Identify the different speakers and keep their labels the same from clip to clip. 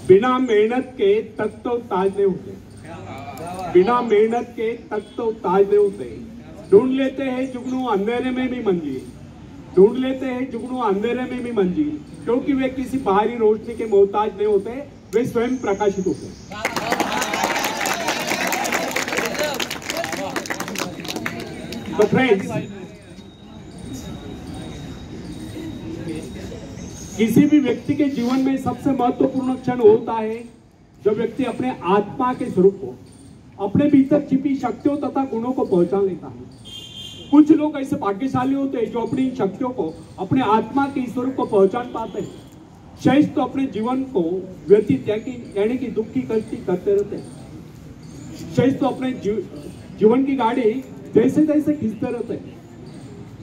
Speaker 1: बिना मेहनत के तख्त तो ताज नहीं होते, बिना मेहनत के तख्त तो ताज नहीं होते। ढूंढ लेते हैं जुगनू अंधेरे में भी मंजिल, ढूंढ लेते हैं जुगनू अंधेरे में भी मंजिल, क्योंकि वे किसी बाहरी रोशनी के मोहताज नहीं होते, वे स्वयं प्रकाशित होते हैं। तो फ्रेंड्स, किसी भी व्यक्ति के जीवन में सबसे महत्वपूर्ण क्षण होता है जब व्यक्ति अपने आत्मा के स्वरूप को, अपने भीतर छिपी शक्तियों तथा गुणों को पहचान लेता है। कुछ लोग ऐसे भाग्यशाली होते हैं जो अपनी शक्तियों को, अपने आत्मा के स्वरूप को पहचान पाते हैं। शेष तो अपने जीवन को व्यतीत यानी कि दुखी कष्टी करते रहते हैं। शेष तो अपने जीवन की गाड़ी जैसे तैसे खींचते रहते हैं।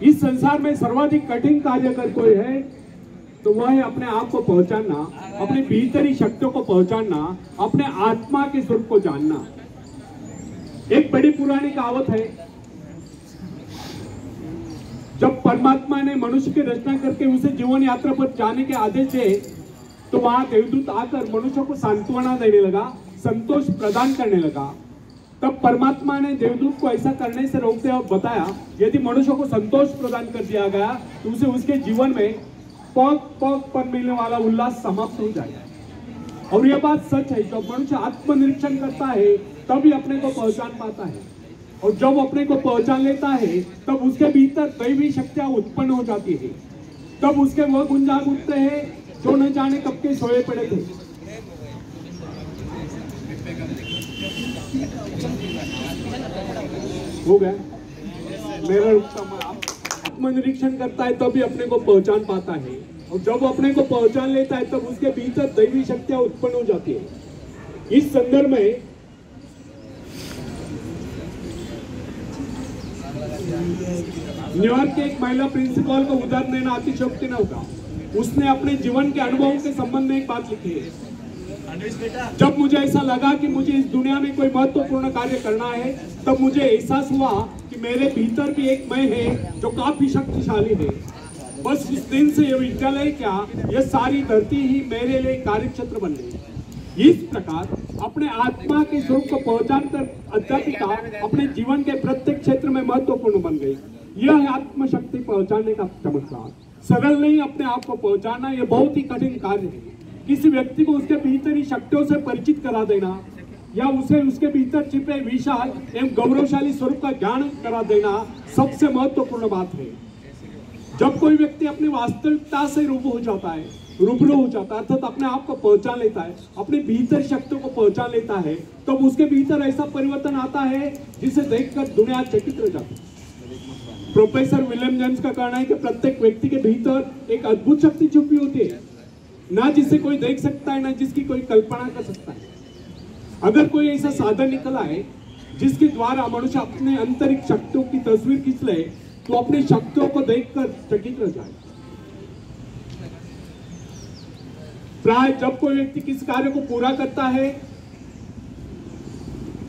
Speaker 1: इस संसार में सर्वाधिक कठिन कार्य अगर कोई है तो वह है अपने आप को पहचानना, अपनी भीतरी शक्तियों को पहचानना, अपने आत्मा के स्वरूप को जानना। एक बड़ी पुरानी कहावत है, जब परमात्मा ने मनुष्य की रचना करके उसे जीवन यात्रा पर जाने के आदेश दिए तो वहां देवदूत आकर मनुष्य को सांत्वना देने लगा, संतोष प्रदान करने लगा। तब परमात्मा ने देवदूत को ऐसा करने से रोकते और बताया, यदि मनुष्य को संतोष प्रदान कर दिया गया तो उसे उसके जीवन में पग पग पर मिलने वाला उल्लास समाप्त हो जाएगा। और यह बात सच है, जब मनुष्य आत्मनिरीक्षण करता है तभी अपने को पहचान पाता है, और जब अपने को पहचान लेता है तब उसके भीतर दैवी शक्तियां उत्पन्न हो जाती है। तब उसके वह गुण जाग उठते हैं जो न जाने कब के सोए पड़े थे। हो गया मेरा आत्मनिरीक्षण करता है तभी अपने को पहचान पाता है, और जब अपने को पहचान लेता है तब उसके भीतर दैवी शक्तियां उत्पन्न हो जाती है। इस संदर्भ में न्यूयॉर्क के एक महिला प्रिंसिपल को उदाहरण देना अतिशयोक्ति न होगा। उसने अपने जीवन के अनुभवों के संबंध में एक बात लिखी है, जब मुझे ऐसा लगा कि मुझे इस दुनिया में कोई महत्वपूर्ण कार्य करना है तब मुझे एहसास हुआ कि मेरे भीतर भी एक मैं है जो काफी शक्तिशाली है। बस उस दिन से यह विद्यालय क्या, यह सारी धरती ही मेरे लिए कार्यक्षेत्र बन गई। इस प्रकार अपने आत्मा के स्वरूप को पहचान कर अध्यात्मिकता अपने जीवन के प्रत्येक क्षेत्र में महत्वपूर्ण बन गई। यह है आत्मशक्ति पहचानने का चमत्कार। सरल नहीं अपने आप को पहचानना, यह बहुत ही कठिन कार्य है। किसी व्यक्ति को उसके भीतरी शक्तियों से परिचित करा देना या उसे उसके भीतर छिपे विशाल एवं गौरवशाली स्वरूप का ज्ञान करा देना सबसे महत्वपूर्ण बात है। जब कोई व्यक्ति अपनी वास्तविकता से रूबरू हो जाता है, अर्थात अपने आप को पहचान लेता है, अपनी भीतर शक्तियों को पहचान लेता है, तब तो उसके भीतर ऐसा परिवर्तन आता है जिसे देखकर दुनिया चकित रह जाती है। प्रोफेसर विलियम जेम्स का कहना है कि प्रत्येक व्यक्ति के भीतर एक अद्भुत शक्ति छुपी होती है, ना जिसे कोई देख सकता है, ना जिसकी कोई कल्पना कर सकता है। अगर कोई ऐसा साधन निकला है जिसके द्वारा मनुष्य अपने आंतरिक शक्तियों की तस्वीर खींच ले तो अपनी शक्तियों को देखकर चकित रह जाए। प्राय जब कोई व्यक्ति किसी कार्य को पूरा करता है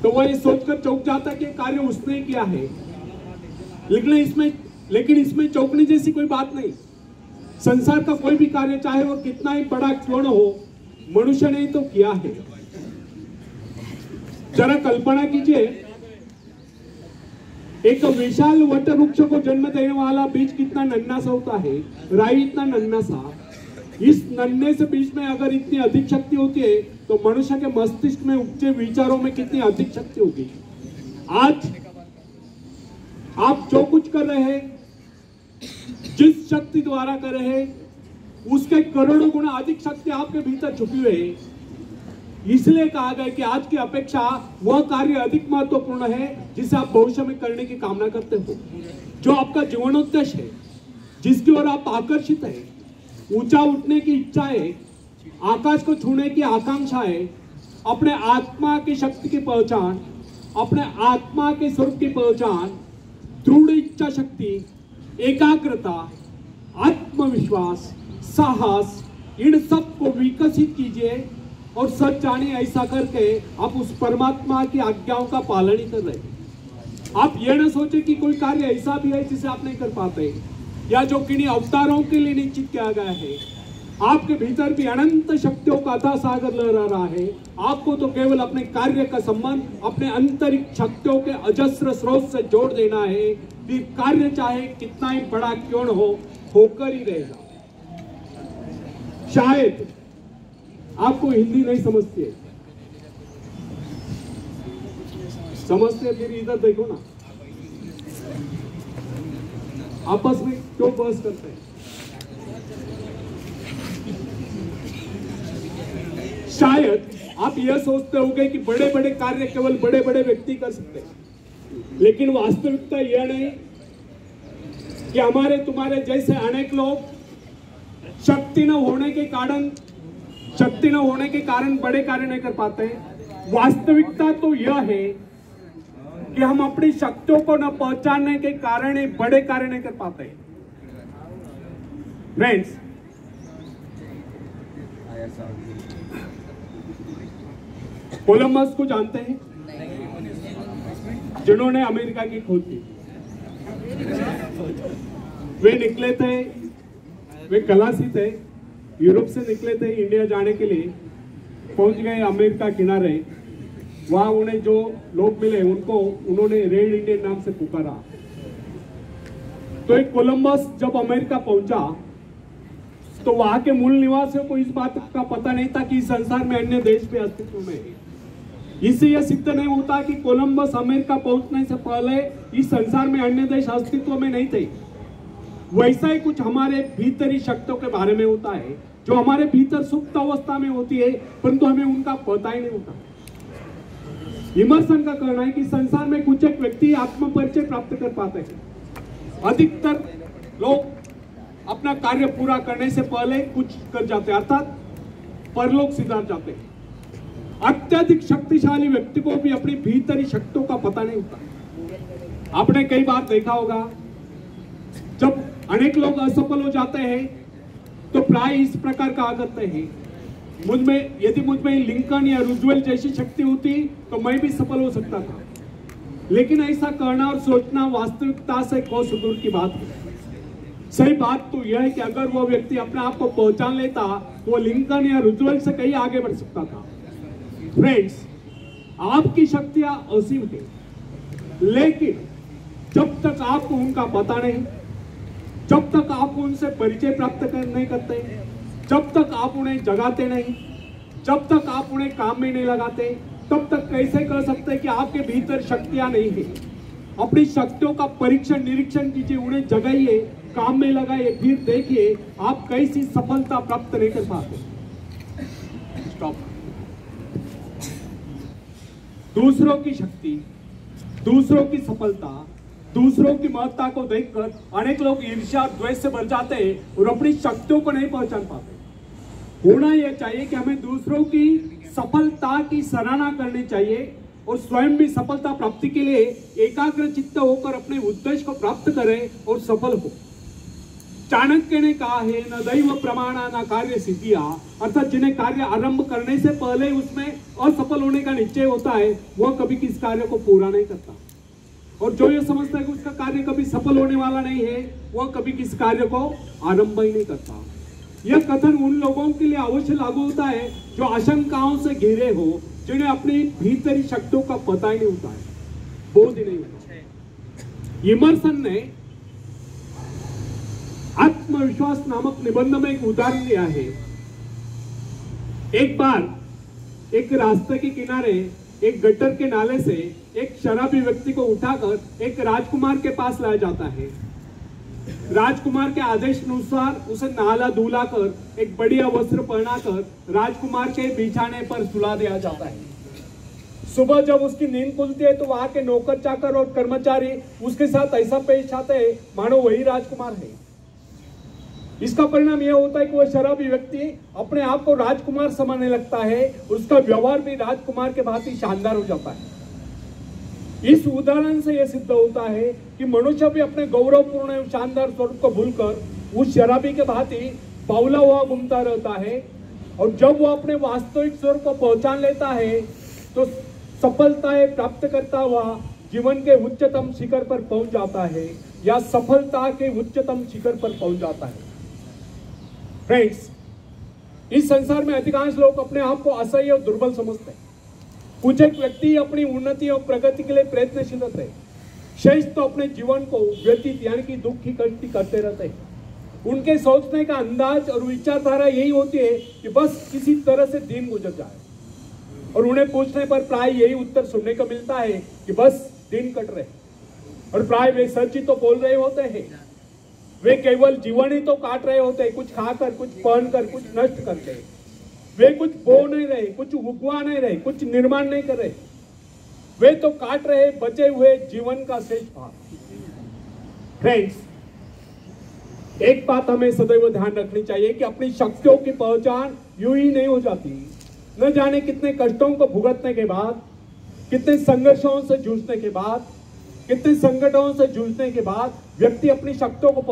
Speaker 1: तो वह ये सोचकर चौंक जाता है कि कार्य उसने किया है, लेकिन इसमें चौंकने जैसी कोई बात नहीं। संसार का कोई भी कार्य चाहे वो कितना ही बड़ा क्यों न हो, मनुष्य ने ही तो किया है। जरा कल्पना कीजिए, एक विशाल वट वृक्ष को जन्म देने वाला बीज कितना नन्हा सा होता है, राई इतना नन्हा सा। इस नन्हे से बीज में अगर इतनी अधिक शक्ति होती है तो मनुष्य के मस्तिष्क में उपजे विचारों में कितनी अधिक शक्ति होगी। आज आप जो कुछ कर रहे हैं, जिस शक्ति द्वारा कर रहे हैं, उसके करोड़ों गुना अधिक शक्ति आपके भीतर छुपी हुई है। इसलिए कहा गया कि आज की अपेक्षा वह कार्य अधिक महत्वपूर्ण है जिसे आप भविष्य में करने की कामना करते हो, जो आपका जीवनोद्देश्य है, जिसकी ओर आप आकर्षित है। ऊंचा उठने की इच्छा है, आकाश को छूने की आकांक्षा है, अपने आत्मा की शक्ति की पहचान, अपने आत्मा के स्वरूप की पहचान, दृढ़ इच्छा शक्ति, एकाग्रता, आत्मविश्वास, साहस, इन सब को विकसित कीजिए और सच जानिए। ऐसा करके आप उस परमात्मा की आज्ञाओं का पालन ही कर रहे हैं। आप यह न सोचे कि कोई कार्य ऐसा भी है जिसे आप नहीं कर पाते, या जो किन्हीं अवतारों के लिए निश्चित किया गया है। आपके भीतर भी अनंत शक्तियों का अथाह सागर लहरा रहा है। आपको तो केवल अपने कार्य का संबंध अपने आंतरिक शक्तियों के अजस्र स्रोत से जोड़ देना है। फिर कार्य चाहे कितना ही बड़ा क्यों न हो, होकर ही रहेगा। शायद आपको हिंदी नहीं समझते, फिर इधर देखो ना, आपस में क्यों बहस करते हैं? शायद आप यह सोचते होंगे कि बड़े बड़े कार्य केवल बड़े बड़े व्यक्ति कर सकते हैं, लेकिन वास्तविकता यह नहीं कि हमारे तुम्हारे जैसे अनेक लोग शक्ति न होने के कारण बड़े कार्य नहीं कर पाते हैं। वास्तविकता तो यह है कि हम अपनी शक्तियों को न पहचानने के कारण ही बड़े कार्य नहीं कर पाते। फ्रेंड्स, कोलंबस को जानते हैं, जिन्होंने अमेरिका की खोज की। वे निकले थे, वे खलासी थे, यूरोप से निकले थे इंडिया जाने के लिए। पहुंच गए अमेरिका किनारे, वहां उन्हें जो लोग मिले उनको उन्होंने रेड इंडियन नाम से पुकारा। तो एक कोलंबस जब अमेरिका पहुंचा तो वहां के मूल निवासियों को इस बात का पता नहीं था कि इस संसार में अन्य देश भी अस्तित्व में है। इससे यह सिद्ध नहीं होता कि कोलंबस अमेरिका पहुंचने से पहले इस संसार में अन्य देश अस्तित्व में नहीं थे। वैसा ही कुछ हमारे भीतरी शक्तियों के बारे में होता है, जो हमारे भीतर सुप्त अवस्था में होती है, परंतु हमें उनका पता ही नहीं होता। इमर्सन का कहना है कि संसार में कुछ एक व्यक्ति आत्म परिचय प्राप्त कर पाते हैं। अधिकतर लोग अपना कार्य पूरा करने से पहले कुछ कर जाते हैं, अर्थात परलोक सिधार जाते हैं। अत्यधिक शक्तिशाली व्यक्ति को भी अपनी भीतरी शक्तियों का पता नहीं होता। आपने कई बार देखा होगा, जब अनेक लोग असफल हो जाते हैं तो प्राय इस प्रकार कहा करते हैं, यदि मुझ में लिंकन या रूजवेल्ट जैसी शक्ति होती तो मैं भी सफल हो सकता था। लेकिन ऐसा करना और सोचना वास्तविकता से कोस दूर की बात है। सही बात तो यह है कि अगर वो व्यक्ति अपने आप को पहचान लेता तो वो लिंकन या रूजवेल्ट से कहीं आगे बढ़ सकता था। फ्रेंड्स, आपकी शक्तियां असीम है, लेकिन जब तक आपको उनका पता नहीं, जब तक आप उनसे परिचय प्राप्त नहीं करते, जब तक आप उन्हें जगाते नहीं, जब तक आप उन्हें काम में नहीं लगाते, तब तक कैसे कर सकते कि आपके भीतर शक्तियां नहीं है। अपनी शक्तियों का परीक्षण निरीक्षण कीजिए, उन्हें जगाइए, काम में लगाइए, फिर देखिए आप कैसी सफलता प्राप्त नहीं कर पाते। स्टॉप। दूसरों की शक्ति, दूसरों की सफलता, दूसरों की महत्ता को देखकर अनेक लोग ईर्ष्या और द्वेष से भर जाते हैं और अपनी शक्तियों को नहीं पहचान पाते। होना यह चाहिए कि हमें दूसरों की सफलता की सराहना करनी चाहिए और स्वयं भी सफलता प्राप्ति के लिए एकाग्र चित्त होकर अपने उद्देश्य को प्राप्त करें और सफल हो। चाणक्य ने कहा है, न दैव प्रमाणा न कार्य सिद्धिया, अर्थात जिन्हें कार्य आरंभ करने से पहले उसमें असफल होने का निश्चय होता है, वह कभी किस कार्य को पूरा नहीं करता। और जो ये समझता है कि उसका कार्य कभी सफल होने वाला नहीं है, वह कभी किस कार्य को आरंभ ही नहीं करता। यह कथन उन लोगों के लिए अवश्य लागू होता है जो आशंकाओं से घिरे हो, जिन्हें अपनी भीतरी शक्तियों का पता ही नहीं होता है, बोध ही नहीं होता। इमर्सन ने आत्मविश्वास नामक निबंध में एक उदाहरण दिया है। एक बार एक रास्ते के किनारे एक गटर के नाले से एक शराबी व्यक्ति को उठाकर एक राजकुमार के पास लाया जाता है। राजकुमार के आदेश अनुसार उसे नहाला धुला कर एक बढ़िया वस्त्र पहनाकर राजकुमार के बिछाने पर सुला दिया जाता है। सुबह जब उसकी नींद खुलती है तो वहां के नौकर चाकर और कर्मचारी उसके साथ ऐसा पेश आते हैं मानो वही राजकुमार है। इसका परिणाम यह होता है कि वह शराबी व्यक्ति अपने आप को राजकुमार समझने लगता है, उसका व्यवहार भी राजकुमार के भांति शानदार हो जाता है। इस उदाहरण से यह सिद्ध होता है कि मनुष्य भी अपने गौरवपूर्ण एवं शानदार स्वरूप को भूलकर उस शराबी के भांति बावला हुआ घूमता रहता है, और जब वह अपने वास्तविक स्वरूप को पहचान लेता है तो सफलताएं प्राप्त करता हुआ जीवन के उच्चतम शिखर पर पहुंच जाता है, या सफलता के उच्चतम शिखर पर पहुंच जाता है। फ्रेंड्स, इस संसार में अधिकांश लोग अपने आप को असह्य और दुर्बल समझते हैं। कुछ एक व्यक्ति अपनी उन्नति और प्रगति के लिए प्रयत्नशील रहते हैं, शेष तो अपने जीवन को व्यतीत यानी कि दुख की कष्ट करते रहते हैं। उनके सोचने का अंदाज और विचारधारा यही होती है कि बस किसी तरह से दिन गुजर जाए, और उन्हें पूछने पर प्राय यही उत्तर सुनने को मिलता है कि बस दिन कट रहे। और प्राय वे सच ही तो बोल रहे होते हैं, वे केवल जीवन ही तो काट रहे होते हैं, कुछ खाकर, कुछ पहनकर, कुछ नष्ट करके। वे कुछ बो नहीं रहे, कुछ उगवा नहीं रहे, कुछ निर्माण नहीं कर रहे, वे तो काट रहे बचे हुए जीवन का शेष भाग। फ्रेंड्स, एक बात हमें सदैव ध्यान रखनी चाहिए कि अपनी शक्तियों की पहचान यूं ही नहीं हो जाती। न जाने कितने कष्टों को भुगतने के बाद, कितने संघर्षों से जूझने के बाद, कितने संकटों से जूझने के बाद व्यक्ति अपनी शक्तियों को